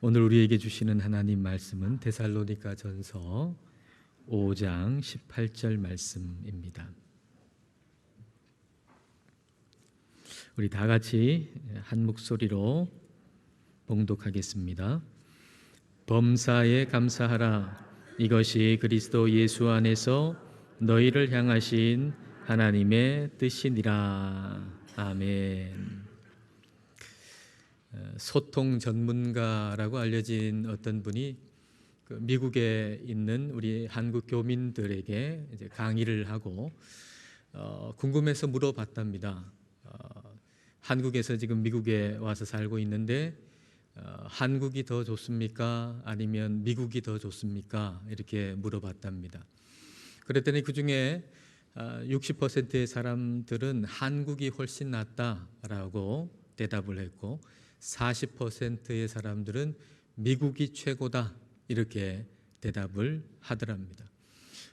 오늘 우리에게 주시는 하나님 말씀은 데살로니가 전서 5장 18절 말씀입니다. 우리 다 같이 한 목소리로 봉독하겠습니다. 범사에 감사하라. 이것이 그리스도 예수 안에서 너희를 향하신 하나님의 뜻이니라. 아멘. 소통 전문가라고 알려진 어떤 분이 미국에 있는 우리 한국 교민들에게 이제 강의를 하고 궁금해서 물어봤답니다. 한국에서 지금 미국에 와서 살고 있는데 한국이 더 좋습니까? 아니면 미국이 더 좋습니까? 이렇게 물어봤답니다. 그랬더니 그 중에 60%의 사람들은 한국이 훨씬 낫다라고 대답을 했고 40%의 사람들은 미국이 최고다 이렇게 대답을 하더랍니다.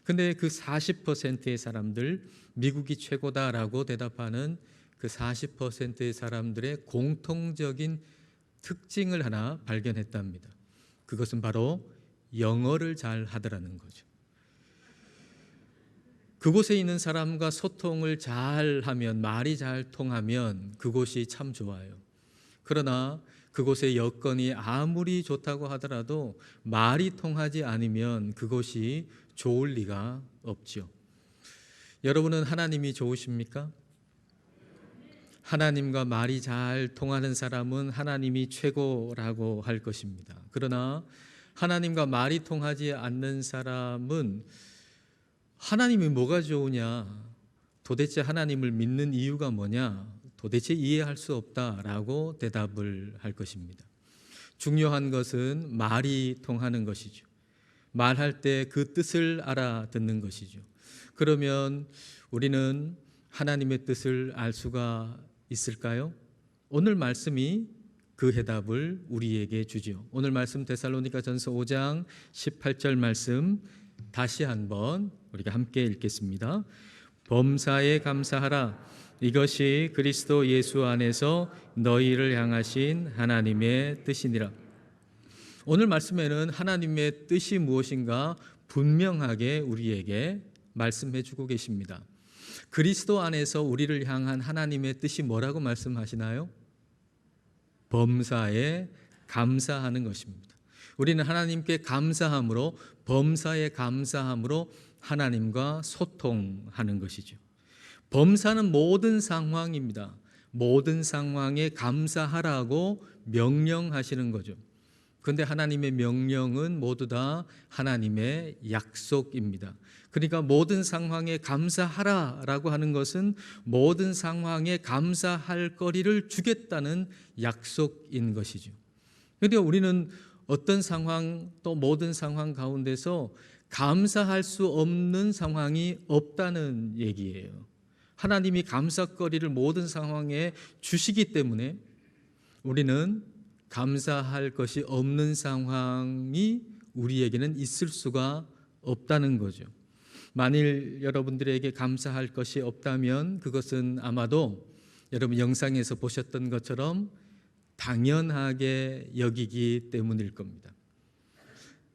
근데 그 40%의 사람들 미국이 최고다라고 대답하는 그 40%의 사람들의 공통적인 특징을 하나 발견했답니다. 그것은 바로 영어를 잘 하더라는 거죠. 그곳에 있는 사람과 소통을 잘 하면, 말이 잘 통하면 그곳이 참 좋아요. 그러나 그곳의 여건이 아무리 좋다고 하더라도 말이 통하지 않으면 그곳이 좋을 리가 없죠. 여러분은 하나님이 좋으십니까? 하나님과 말이 잘 통하는 사람은 하나님이 최고라고 할 것입니다. 그러나 하나님과 말이 통하지 않는 사람은 하나님이 뭐가 좋으냐? 도대체 하나님을 믿는 이유가 뭐냐? 도대체 이해할 수 없다라고 대답을 할 것입니다. 중요한 것은 말이 통하는 것이죠. 말할 때 그 뜻을 알아듣는 것이죠. 그러면 우리는 하나님의 뜻을 알 수가 있을까요? 오늘 말씀이 그 해답을 우리에게 주죠. 오늘 말씀 데살로니가 전서 5장 18절 말씀 다시 한번 우리가 함께 읽겠습니다. 범사에 감사하라. 이것이 그리스도 예수 안에서 너희를 향하신 하나님의 뜻이니라. 오늘 말씀에는 하나님의 뜻이 무엇인가 분명하게 우리에게 말씀해 주고 계십니다. 그리스도 안에서 우리를 향한 하나님의 뜻이 뭐라고 말씀하시나요? 범사에 감사하는 것입니다. 우리는 하나님께 감사함으로, 범사에 감사함으로 하나님과 소통하는 것이죠. 범사는 모든 상황입니다. 모든 상황에 감사하라고 명령하시는 거죠. 그런데 하나님의 명령은 모두 다 하나님의 약속입니다. 그러니까 모든 상황에 감사하라라고 하는 것은 모든 상황에 감사할 거리를 주겠다는 약속인 것이죠. 그러니까 우리는 어떤 상황 또 모든 상황 가운데서 감사할 수 없는 상황이 없다는 얘기예요. 하나님이 감사거리를 모든 상황에 주시기 때문에 우리는 감사할 것이 없는 상황이 우리에게는 있을 수가 없다는 거죠. 만일 여러분들에게 감사할 것이 없다면 그것은 아마도 여러분 영상에서 보셨던 것처럼 당연하게 여기기 때문일 겁니다.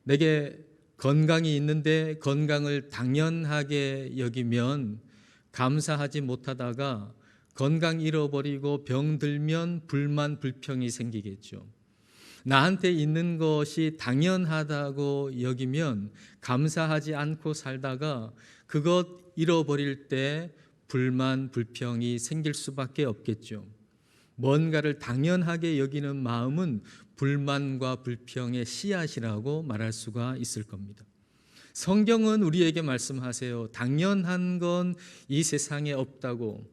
내게 건강이 있는데 건강을 당연하게 여기면 감사하지 못하다가 건강 잃어버리고 병들면 불만 불평이 생기겠죠. 나한테 있는 것이 당연하다고 여기면 감사하지 않고 살다가 그것 잃어버릴 때 불만 불평이 생길 수밖에 없겠죠. 뭔가를 당연하게 여기는 마음은 불만과 불평의 씨앗이라고 말할 수가 있을 겁니다. 성경은 우리에게 말씀하세요. 당연한 건 이 세상에 없다고,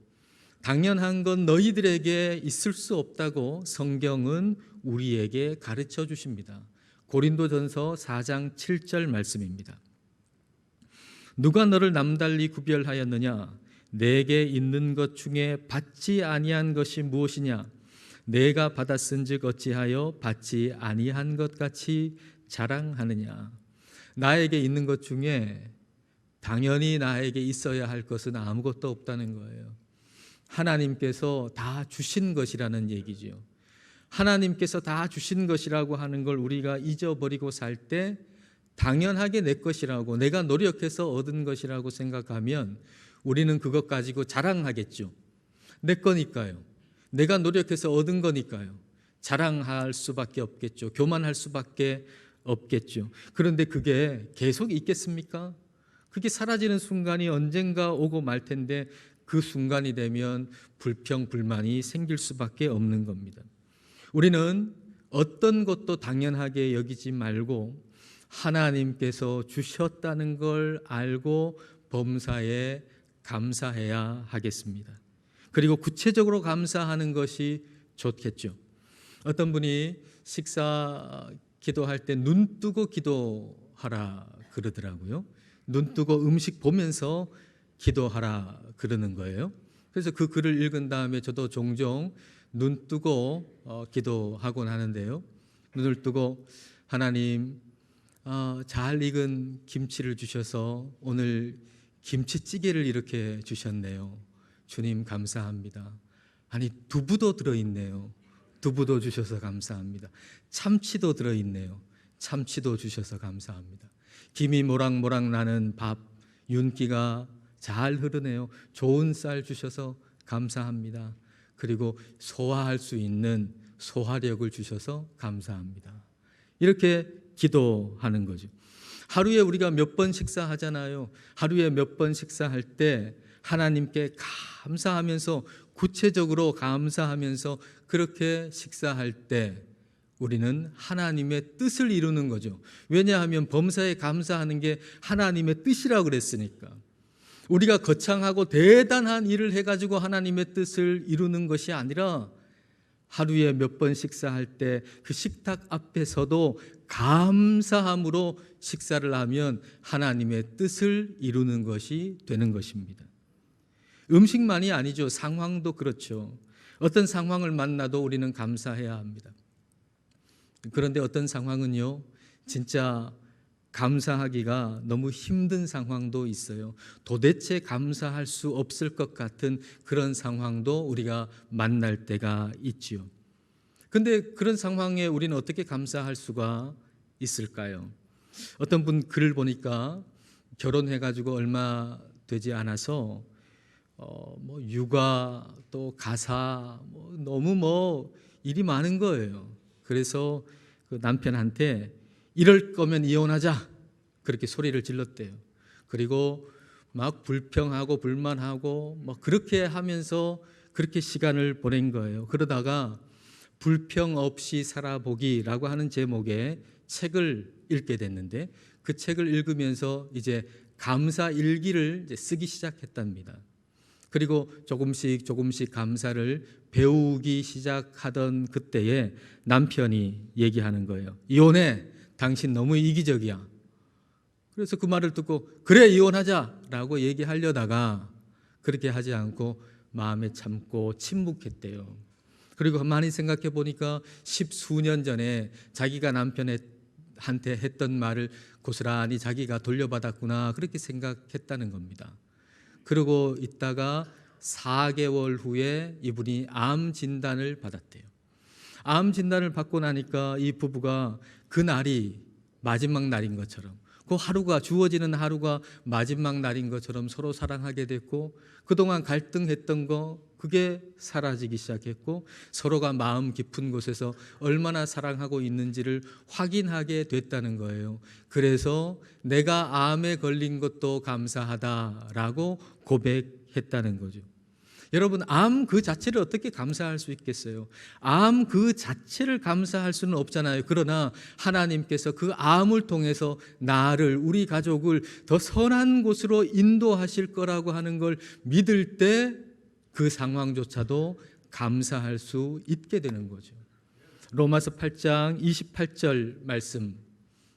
당연한 건 너희들에게 있을 수 없다고 성경은 우리에게 가르쳐 주십니다. 고린도전서 4장 7절 말씀입니다. 누가 너를 남달리 구별하였느냐? 내게 있는 것 중에 받지 아니한 것이 무엇이냐? 내가 받았은즉 어찌하여 받지 아니한 것 같이 자랑하느냐? 나에게 있는 것 중에 당연히 나에게 있어야 할 것은 아무것도 없다는 거예요. 하나님께서 다 주신 것이라는 얘기죠. 하나님께서 다 주신 것이라고 하는 걸 우리가 잊어버리고 살 때 당연하게 내 것이라고, 내가 노력해서 얻은 것이라고 생각하면 우리는 그것 가지고 자랑하겠죠. 내 거니까요. 내가 노력해서 얻은 거니까요. 자랑할 수밖에 없겠죠. 교만할 수밖에 없겠죠. 그런데 그게 계속 있겠습니까? 그게 사라지는 순간이 언젠가 오고 말 텐데 그 순간이 되면 불평, 불만이 생길 수밖에 없는 겁니다. 우리는 어떤 것도 당연하게 여기지 말고 하나님께서 주셨다는 걸 알고 범사에 감사해야 하겠습니다. 그리고 구체적으로 감사하는 것이 좋겠죠. 어떤 분이 식사 기도할 때 눈 뜨고 기도하라 그러더라고요. 눈 뜨고 음식 보면서 기도하라 그러는 거예요. 그래서 그 글을 읽은 다음에 저도 종종 눈 뜨고 기도하곤 하는데요. 눈을 뜨고 하나님, 잘 익은 김치를 주셔서 오늘 김치찌개를 이렇게 주셨네요. 주님 감사합니다. 아니, 두부도 들어있네요. 두부도 주셔서 감사합니다. 참치도 들어있네요. 참치도 주셔서 감사합니다. 김이 모락모락 나는 밥, 윤기가 잘 흐르네요. 좋은 쌀 주셔서 감사합니다. 그리고 소화할 수 있는 소화력을 주셔서 감사합니다. 이렇게 기도하는 거죠. 하루에 우리가 몇 번 식사하잖아요. 하루에 몇 번 식사할 때 하나님께 감사하면서, 구체적으로 감사하면서 그렇게 식사할 때 우리는 하나님의 뜻을 이루는 거죠. 왜냐하면 범사에 감사하는 게 하나님의 뜻이라고 그랬으니까. 우리가 거창하고 대단한 일을 해가지고 하나님의 뜻을 이루는 것이 아니라 하루에 몇 번 식사할 때 그 식탁 앞에서도 감사함으로 식사를 하면 하나님의 뜻을 이루는 것이 되는 것입니다. 음식만이 아니죠. 상황도 그렇죠. 어떤 상황을 만나도 우리는 감사해야 합니다. 그런데 어떤 상황은요, 진짜 감사하기가 너무 힘든 상황도 있어요. 도대체 감사할 수 없을 것 같은 그런 상황도 우리가 만날 때가 있지요. 근데 그런 상황에 우리는 어떻게 감사할 수가 있을까요? 어떤 분 글을 보니까 결혼해가지고 얼마 되지 않아서 육아 또 가사 너무 일이 많은 거예요. 그래서 그 남편한테 이럴 거면 이혼하자 그렇게 소리를 질렀대요. 그리고 막 불평하고 불만하고 그렇게 하면서 그렇게 시간을 보낸 거예요. 그러다가 불평 없이 살아보기라고 하는 제목의 책을 읽게 됐는데 그 책을 읽으면서 이제 감사 일기를 이제 쓰기 시작했답니다. 그리고 조금씩 감사를 배우기 시작하던 그때에 남편이 얘기하는 거예요. 이혼해. 당신 너무 이기적이야. 그래서 그 말을 듣고 그래 이혼하자라고 얘기하려다가 그렇게 하지 않고 마음에 참고 침묵했대요. 그리고 가만히 생각해 보니까 10수년 전에 자기가 남편한테 했던 말을 고스란히 자기가 돌려받았구나 그렇게 생각했다는 겁니다. 그러고 있다가 4개월 후에 이분이 암 진단을 받았대요. 암 진단을 받고 나니까 이 부부가 그 날이 마지막 날인 것처럼, 그 하루가, 주어지는 하루가 마지막 날인 것처럼 서로 사랑하게 됐고, 그동안 갈등했던 거 그게 사라지기 시작했고, 서로가 마음 깊은 곳에서 얼마나 사랑하고 있는지를 확인하게 됐다는 거예요. 그래서 내가 암에 걸린 것도 감사하다라고 고백했다는 거죠. 여러분, 암 그 자체를 어떻게 감사할 수 있겠어요? 암 그 자체를 감사할 수는 없잖아요. 그러나 하나님께서 그 암을 통해서 나를, 우리 가족을 더 선한 곳으로 인도하실 거라고 하는 걸 믿을 때 그 상황조차도 감사할 수 있게 되는 거죠. 로마서 8장 28절 말씀,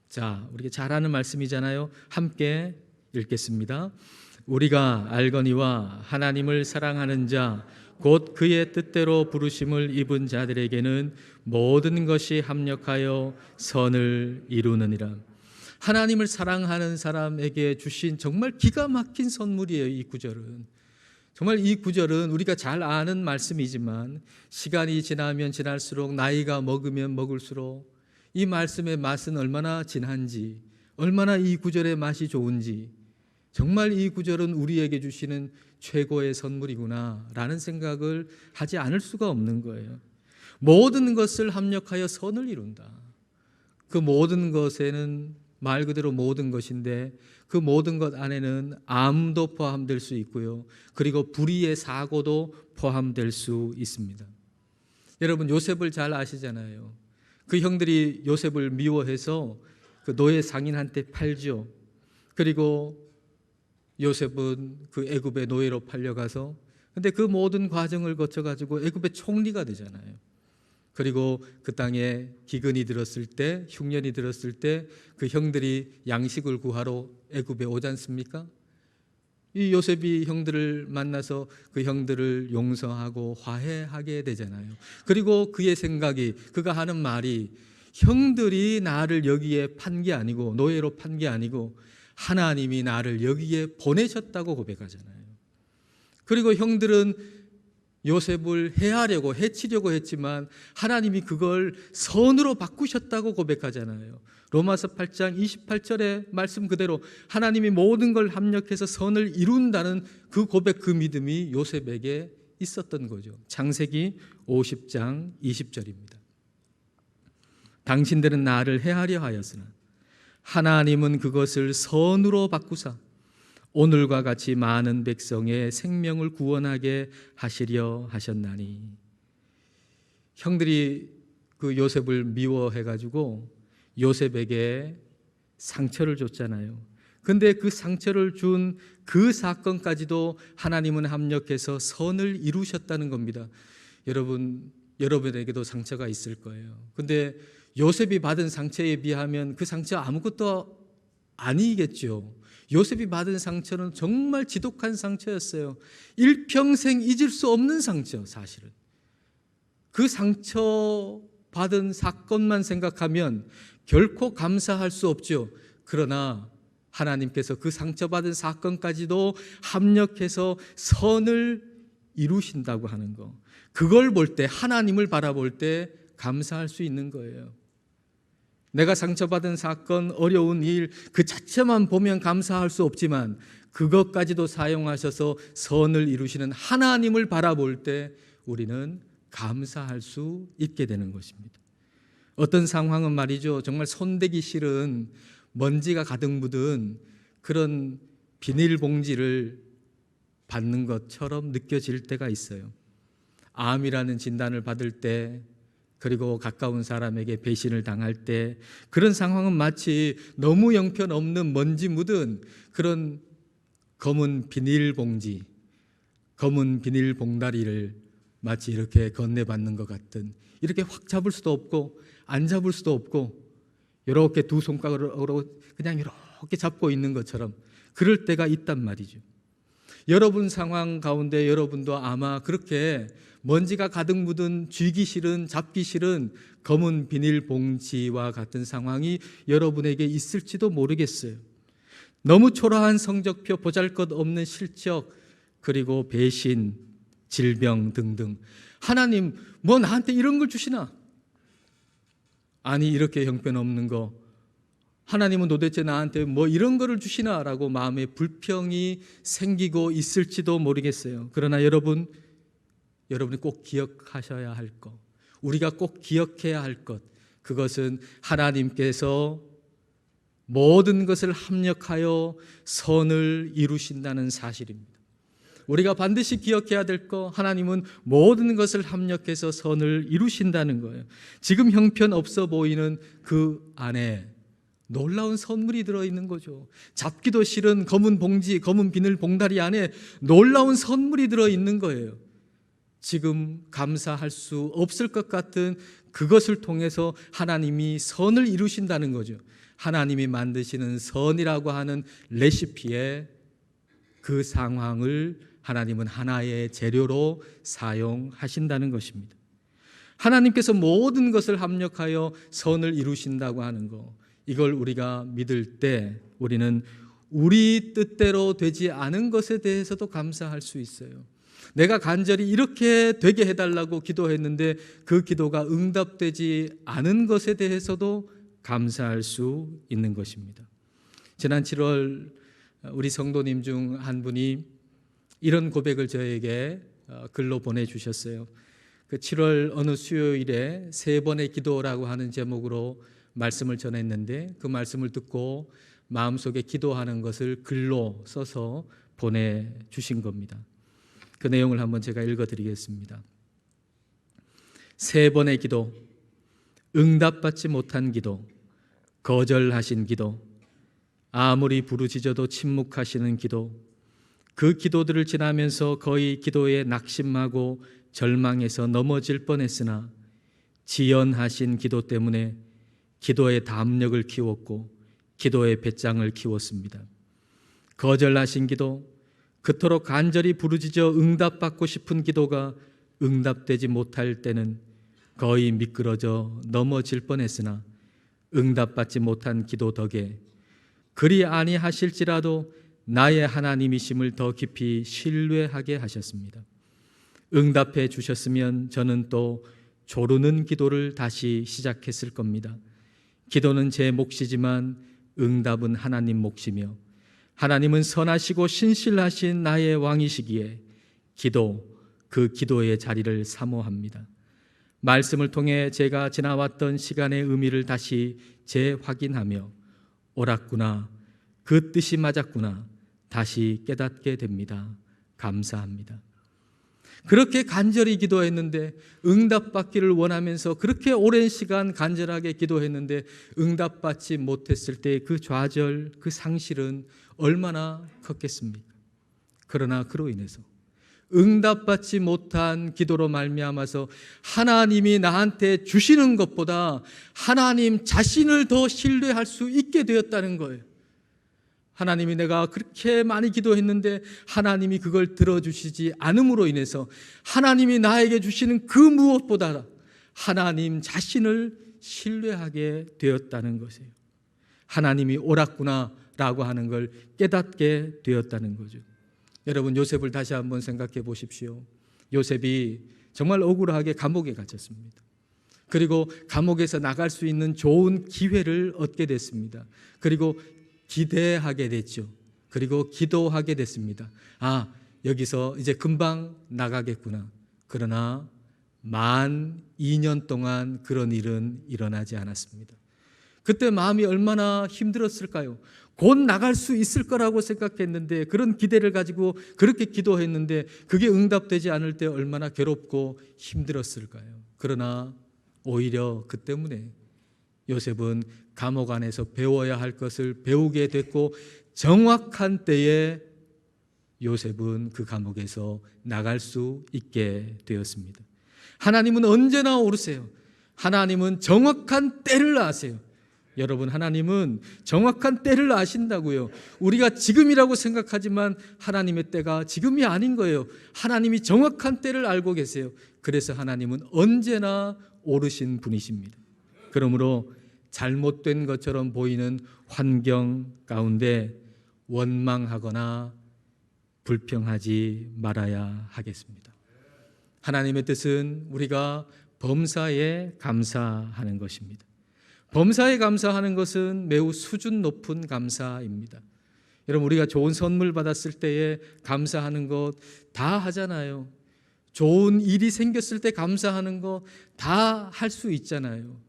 자, 우리가 잘 아는 말씀이잖아요. 함께 읽겠습니다. 우리가 알거니와 하나님을 사랑하는 자 곧 그의 뜻대로 부르심을 입은 자들에게는 모든 것이 합력하여 선을 이루느니라. 하나님을 사랑하는 사람에게 주신 정말 기가 막힌 선물이에요. 이 구절은 정말 이 구절은 우리가 잘 아는 말씀이지만 시간이 지나면 지날수록 나이가 먹으면 먹을수록 이 말씀의 맛은 얼마나 진한지, 얼마나 이 구절의 맛이 좋은지, 정말 이 구절은 우리에게 주시는 최고의 선물이구나 라는 생각을 하지 않을 수가 없는 거예요. 모든 것을 합력하여 선을 이룬다. 그 모든 것에는 말 그대로 모든 것인데 그 모든 것 안에는 암도 포함될 수 있고요. 그리고 불의의 사고도 포함될 수 있습니다. 여러분 요셉을 잘 아시잖아요. 그 형들이 요셉을 미워해서 그 노예 상인한테 팔죠. 그리고 요셉은 그 애굽의 노예로 팔려가서 근데 그 모든 과정을 거쳐가지고 애굽의 총리가 되잖아요. 그리고 그 땅에 기근이 들었을 때, 흉년이 들었을 때 그 형들이 양식을 구하러 애굽에 오지 않습니까? 이 요셉이 형들을 만나서 그 형들을 용서하고 화해하게 되잖아요. 그리고 그의 생각이, 그가 하는 말이 형들이 나를 여기에 판 게 아니고 노예로 판 게 아니고 하나님이 나를 여기에 보내셨다고 고백하잖아요. 그리고 형들은 요셉을 해하려고 해치려고 했지만 하나님이 그걸 선으로 바꾸셨다고 고백하잖아요. 로마서 8장 28절의 말씀 그대로 하나님이 모든 걸 합력해서 선을 이룬다는 그 고백, 그 믿음이 요셉에게 있었던 거죠. 창세기 50장 20절입니다. 당신들은 나를 해하려 하였으나 하나님은 그것을 선으로 바꾸사 오늘과 같이 많은 백성의 생명을 구원하게 하시려 하셨나니. 형들이 그 요셉을 미워해가지고 요셉에게 상처를 줬잖아요. 근데 그 상처를 준 그 사건까지도 하나님은 합력해서 선을 이루셨다는 겁니다. 여러분에게도 상처가 있을 거예요. 근데 요셉이 받은 상처에 비하면 그 상처 아무것도 아니겠죠. 요셉이 받은 상처는 정말 지독한 상처였어요. 일평생 잊을 수 없는 상처, 사실은. 그 상처 받은 사건만 생각하면 결코 감사할 수 없죠. 그러나 하나님께서 그 상처받은 사건까지도 합력해서 선을 이루신다고 하는 거, 그걸 볼 때, 하나님을 바라볼 때 감사할 수 있는 거예요. 내가 상처받은 사건, 어려운 일 그 자체만 보면 감사할 수 없지만 그것까지도 사용하셔서 선을 이루시는 하나님을 바라볼 때 우리는 감사할 수 있게 되는 것입니다. 어떤 상황은 말이죠, 정말 손대기 싫은 먼지가 가득 묻은 그런 비닐봉지를 받는 것처럼 느껴질 때가 있어요. 암이라는 진단을 받을 때, 그리고 가까운 사람에게 배신을 당할 때, 그런 상황은 마치 너무 형편없는 먼지 묻은 그런 검은 비닐봉지, 검은 비닐봉다리를 마치 이렇게 건네받는 것 같은, 이렇게 확 잡을 수도 없고 안 잡을 수도 없고 이렇게 두 손가락으로 그냥 이렇게 잡고 있는 것처럼 그럴 때가 있단 말이죠. 여러분 상황 가운데 여러분도 아마 그렇게 먼지가 가득 묻은 쥐기 싫은, 잡기 싫은 검은 비닐봉지와 같은 상황이 여러분에게 있을지도 모르겠어요. 너무 초라한 성적표, 보잘것없는 실적, 그리고 배신, 질병 등등. 하나님 뭐 나한테 이런 걸 주시나? 아니 이렇게 형편없는 거 하나님은 도대체 나한테 뭐 이런 거를 주시나? 라고 마음에 불평이 생기고 있을지도 모르겠어요. 그러나 여러분이 꼭 기억하셔야 할 것, 우리가 꼭 기억해야 할 것, 그것은 하나님께서 모든 것을 합력하여 선을 이루신다는 사실입니다. 우리가 반드시 기억해야 될 것, 하나님은 모든 것을 합력해서 선을 이루신다는 거예요. 지금 형편없어 보이는 그 안에 놀라운 선물이 들어있는 거죠. 잡기도 싫은 검은 봉지, 검은 비늘 봉다리 안에 놀라운 선물이 들어있는 거예요. 지금 감사할 수 없을 것 같은 그것을 통해서 하나님이 선을 이루신다는 거죠. 하나님이 만드시는 선이라고 하는 레시피에 그 상황을 하나님은 하나의 재료로 사용하신다는 것입니다. 하나님께서 모든 것을 합력하여 선을 이루신다고 하는 것, 이걸 우리가 믿을 때 우리는 우리 뜻대로 되지 않은 것에 대해서도 감사할 수 있어요. 내가 간절히 이렇게 되게 해달라고 기도했는데 그 기도가 응답되지 않은 것에 대해서도 감사할 수 있는 것입니다. 지난 7월 우리 성도님 중 한 분이 이런 고백을 저에게 글로 보내주셨어요. 그 7월 어느 수요일에 3번의 기도라고 하는 제목으로 말씀을 전했는데 그 말씀을 듣고 마음속에 기도하는 것을 글로 써서 보내주신 겁니다. 그 내용을 한번 제가 읽어드리겠습니다. 3번의 기도, 응답받지 못한 기도, 거절하신 기도, 아무리 부르짖어도 침묵하시는 기도, 그 기도들을 지나면서 거의 기도에 낙심하고 절망해서 넘어질 뻔했으나 지연하신 기도 때문에 기도의 담력을 키웠고 기도의 배짱을 키웠습니다. 거절하신 기도, 그토록 간절히 부르짖어 응답받고 싶은 기도가 응답되지 못할 때는 거의 미끄러져 넘어질 뻔했으나 응답받지 못한 기도 덕에 그리 아니하실지라도 나의 하나님이심을 더 깊이 신뢰하게 하셨습니다. 응답해 주셨으면 저는 또 조르는 기도를 다시 시작했을 겁니다. 기도는 제 몫이지만 응답은 하나님 몫이며 하나님은 선하시고 신실하신 나의 왕이시기에 그 기도의 자리를 사모합니다. 말씀을 통해 제가 지나왔던 시간의 의미를 다시 재확인하며 옳았구나, 그 뜻이 맞았구나 다시 깨닫게 됩니다. 감사합니다. 그렇게 간절히 기도했는데 응답받기를 원하면서 그렇게 오랜 시간 간절하게 기도했는데 응답받지 못했을 때 그 좌절, 그 상실은 얼마나 컸겠습니까? 그러나 그로 인해서 응답받지 못한 기도로 말미암아서 하나님이 나한테 주시는 것보다 하나님 자신을 더 신뢰할 수 있게 되었다는 거예요. 하나님이 내가 그렇게 많이 기도했는데 하나님이 그걸 들어주시지 않음으로 인해서 하나님이 나에게 주시는 그 무엇보다 하나님 자신을 신뢰하게 되었다는 것이에요. 하나님이 옳았구나 라고 하는 걸 깨닫게 되었다는 거죠. 여러분, 요셉을 다시 한번 생각해 보십시오. 요셉이 정말 억울하게 감옥에 갇혔습니다. 그리고 감옥에서 나갈 수 있는 좋은 기회를 얻게 됐습니다. 그리고 기대하게 됐죠. 그리고 기도하게 됐습니다. 여기서 이제 금방 나가겠구나. 그러나 만 2년 동안 그런 일은 일어나지 않았습니다. 그때 마음이 얼마나 힘들었을까요? 곧 나갈 수 있을 거라고 생각했는데, 그런 기대를 가지고 그렇게 기도했는데 그게 응답되지 않을 때 얼마나 괴롭고 힘들었을까요? 그러나 오히려 그 때문에 요셉은 감옥 안에서 배워야 할 것을 배우게 됐고 정확한 때에 요셉은 그 감옥에서 나갈 수 있게 되었습니다. 하나님은 언제나 오르세요. 하나님은 정확한 때를 아세요. 여러분, 하나님은 정확한 때를 아신다고요. 우리가 지금이라고 생각하지만 하나님의 때가 지금이 아닌 거예요. 하나님이 정확한 때를 알고 계세요. 그래서 하나님은 언제나 오르신 분이십니다. 그러므로 잘못된 것처럼 보이는 환경 가운데 원망하거나 불평하지 말아야 하겠습니다. 하나님의 뜻은 우리가 범사에 감사하는 것입니다. 범사에 감사하는 것은 매우 수준 높은 감사입니다. 여러분, 우리가 좋은 선물 받았을 때에 감사하는 것 다 하잖아요. 좋은 일이 생겼을 때 감사하는 거 다 할 수 있잖아요.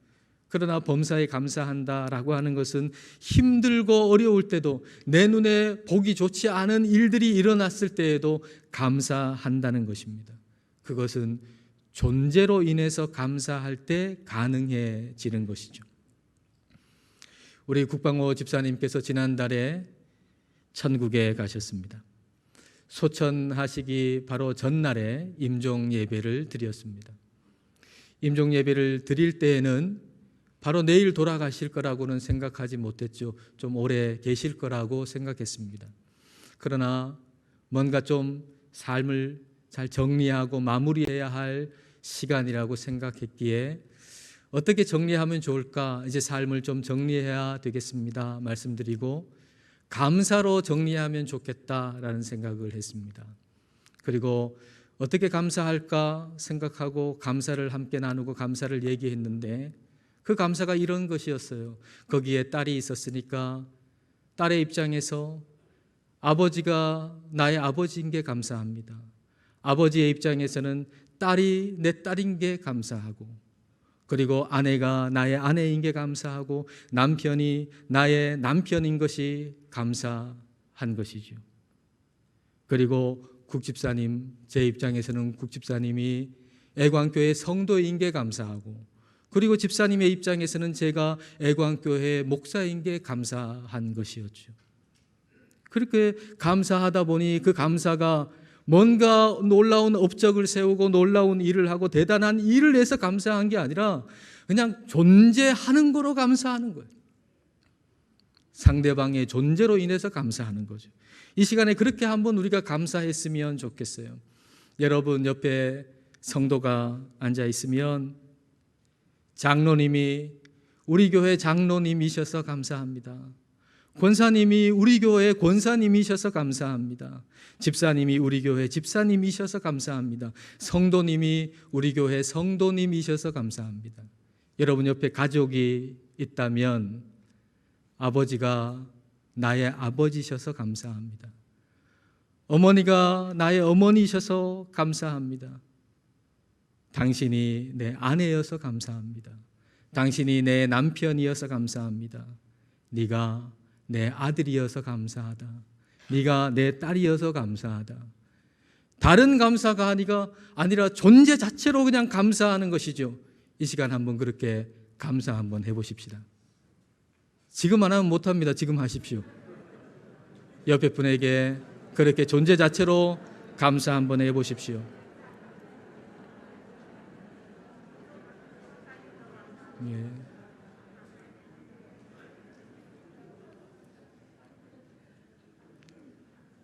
그러나 범사에 감사한다라고 하는 것은 힘들고 어려울 때도, 내 눈에 보기 좋지 않은 일들이 일어났을 때에도 감사한다는 것입니다. 그것은 존재로 인해서 감사할 때 가능해지는 것이죠. 우리 국방호 집사님께서 지난달에 천국에 가셨습니다. 소천하시기 바로 전날에 임종 예배를 드렸습니다. 임종 예배를 드릴 때에는 바로 내일 돌아가실 거라고는 생각하지 못했죠. 좀 오래 계실 거라고 생각했습니다. 그러나 뭔가 좀 삶을 잘 정리하고 마무리해야 할 시간이라고 생각했기에 어떻게 정리하면 좋을까? 이제 삶을 좀 정리해야 되겠습니다 말씀드리고 감사로 정리하면 좋겠다라는 생각을 했습니다. 그리고 어떻게 감사할까 생각하고 감사를 함께 나누고 감사를 얘기했는데 그 감사가 이런 것이었어요. 거기에 딸이 있었으니까 딸의 입장에서 아버지가 나의 아버지인 게 감사합니다. 아버지의 입장에서는 딸이 내 딸인 게 감사하고, 그리고 아내가 나의 아내인 게 감사하고, 남편이 나의 남편인 것이 감사한 것이죠. 그리고 국집사님, 제 입장에서는 국집사님이 애광교회 성도인 게 감사하고, 그리고 집사님의 입장에서는 제가 애광교회 목사인 게 감사한 것이었죠. 그렇게 감사하다 보니 그 감사가 뭔가 놀라운 업적을 세우고 놀라운 일을 하고 대단한 일을 해서 감사한 게 아니라 그냥 존재하는 거로 감사하는 거예요. 상대방의 존재로 인해서 감사하는 거죠. 이 시간에 그렇게 한번 우리가 감사했으면 좋겠어요. 여러분 옆에 성도가 앉아 있으면 장로님이 우리 교회 장로님이셔서 감사합니다. 권사님이 우리 교회 권사님이셔서 감사합니다. 집사님이 우리 교회 집사님이셔서 감사합니다. 성도님이 우리 교회 성도님이셔서 감사합니다. 여러분 옆에 가족이 있다면 아버지가 나의 아버지셔서 감사합니다. 어머니가 나의 어머니셔서 감사합니다. 당신이 내 아내여서 감사합니다. 당신이 내 남편이어서 감사합니다. 네가 내 아들이어서 감사하다. 네가 내 딸이어서 감사하다. 다른 감사가 아니라 존재 자체로 그냥 감사하는 것이죠. 이 시간 한번 그렇게 감사 한번 해보십시다. 지금 안 하면 못합니다. 지금 하십시오. 옆에 분에게 그렇게 존재 자체로 감사 한번 해보십시오. 예.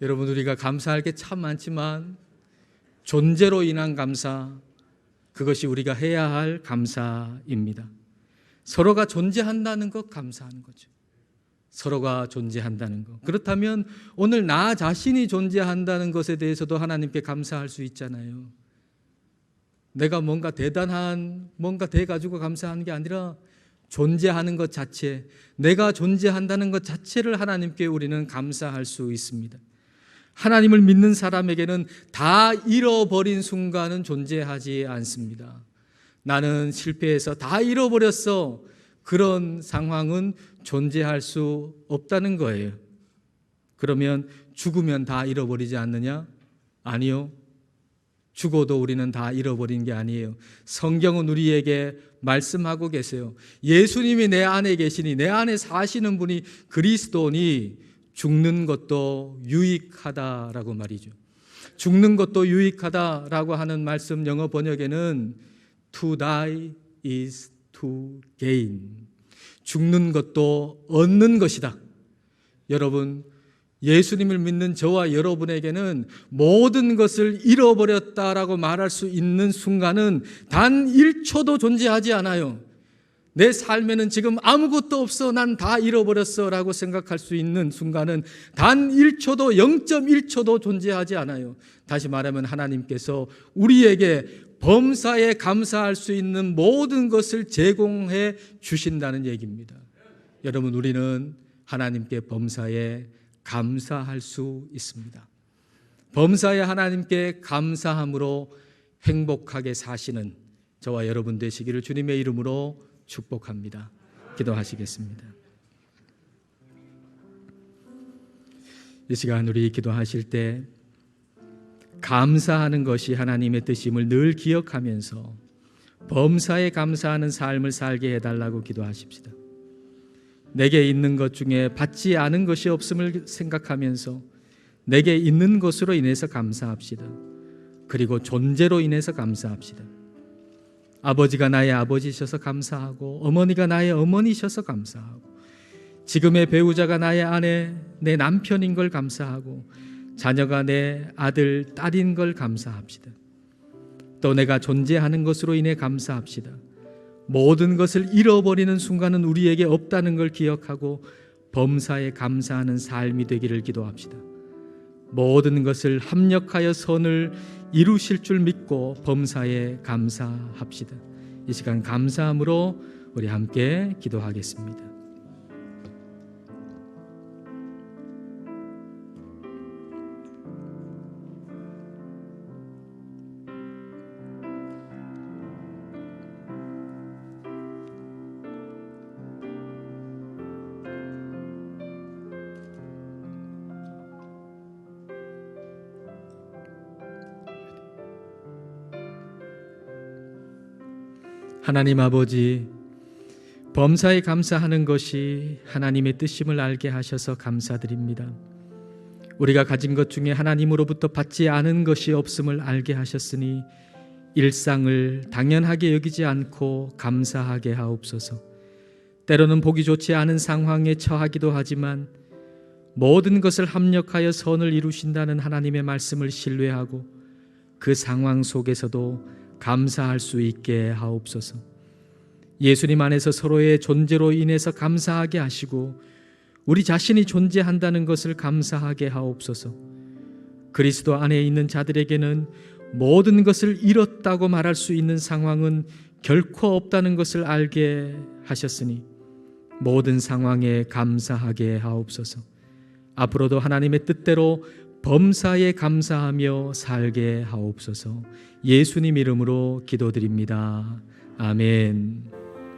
여러분 우리가 감사할 게 참 많지만 존재로 인한 감사, 그것이 우리가 해야 할 감사입니다. 서로가 존재한다는 것 감사하는 거죠. 서로가 존재한다는 것. 그렇다면 오늘 나 자신이 존재한다는 것에 대해서도 하나님께 감사할 수 있잖아요. 내가 뭔가 대단한 뭔가 돼가지고 감사하는 게 아니라 존재하는 것 자체, 내가 존재한다는 것 자체를 하나님께 우리는 감사할 수 있습니다. 하나님을 믿는 사람에게는 다 잃어버린 순간은 존재하지 않습니다. 나는 실패해서 다 잃어버렸어. 그런 상황은 존재할 수 없다는 거예요. 그러면 죽으면 다 잃어버리지 않느냐? 아니요. 죽어도 우리는 다 잃어버린 게 아니에요. 성경은 우리에게 말씀하고 계세요. 예수님이 내 안에 계시니, 내 안에 사시는 분이 그리스도니 죽는 것도 유익하다라고 말이죠. 죽는 것도 유익하다라고 하는 말씀 영어 번역에는 to die is to gain. 죽는 것도 얻는 것이다. 여러분, 예수님을 믿는 저와 여러분에게는 모든 것을 잃어버렸다라고 말할 수 있는 순간은 단 1초도 존재하지 않아요. 내 삶에는 지금 아무것도 없어, 난 다 잃어버렸어 라고 생각할 수 있는 순간은 단 1초도 0.1초도 존재하지 않아요. 다시 말하면 하나님께서 우리에게 범사에 감사할 수 있는 모든 것을 제공해 주신다는 얘기입니다. 여러분, 우리는 하나님께 범사에 감사할 수 있습니다. 범사에 하나님께 감사함으로 행복하게 사시는 저와 여러분 되시기를 주님의 이름으로 축복합니다. 기도하시겠습니다. 이 시간 우리 기도하실 때 감사하는 것이 하나님의 뜻임을 늘 기억하면서 범사에 감사하는 삶을 살게 해달라고 기도하십시다. 내게 있는 것 중에 받지 않은 것이 없음을 생각하면서 내게 있는 것으로 인해서 감사합시다. 그리고 존재로 인해서 감사합시다. 아버지가 나의 아버지셔서 감사하고, 어머니가 나의 어머니셔서 감사하고, 지금의 배우자가 나의 아내, 내 남편인 걸 감사하고, 자녀가 내 아들, 딸인 걸 감사합시다. 또 내가 존재하는 것으로 인해 감사합시다. 모든 것을 잃어버리는 순간은 우리에게 없다는 걸 기억하고 범사에 감사하는 삶이 되기를 기도합시다. 모든 것을 합력하여 선을 이루실 줄 믿고 범사에 감사합시다. 이 시간 감사함으로 우리 함께 기도하겠습니다. 하나님 아버지, 범사에 감사하는 것이 하나님의 뜻임을 알게 하셔서 감사드립니다. 우리가 가진 것 중에 하나님으로부터 받지 않은 것이 없음을 알게 하셨으니 일상을 당연하게 여기지 않고 감사하게 하옵소서. 때로는 보기 좋지 않은 상황에 처하기도 하지만 모든 것을 합력하여 선을 이루신다는 하나님의 말씀을 신뢰하고 그 상황 속에서도 감사할 수 있게 하옵소서. 예수님 안에서 서로의 존재로 인해서 감사하게 하시고 우리 자신이 존재한다는 것을 감사하게 하옵소서. 그리스도 안에 있는 자들에게는 모든 것을 잃었다고 말할 수 있는 상황은 결코 없다는 것을 알게 하셨으니 모든 상황에 감사하게 하옵소서. 앞으로도 하나님의 뜻대로 범사에 감사하며 살게 하옵소서. 예수님 이름으로 기도드립니다. 아멘.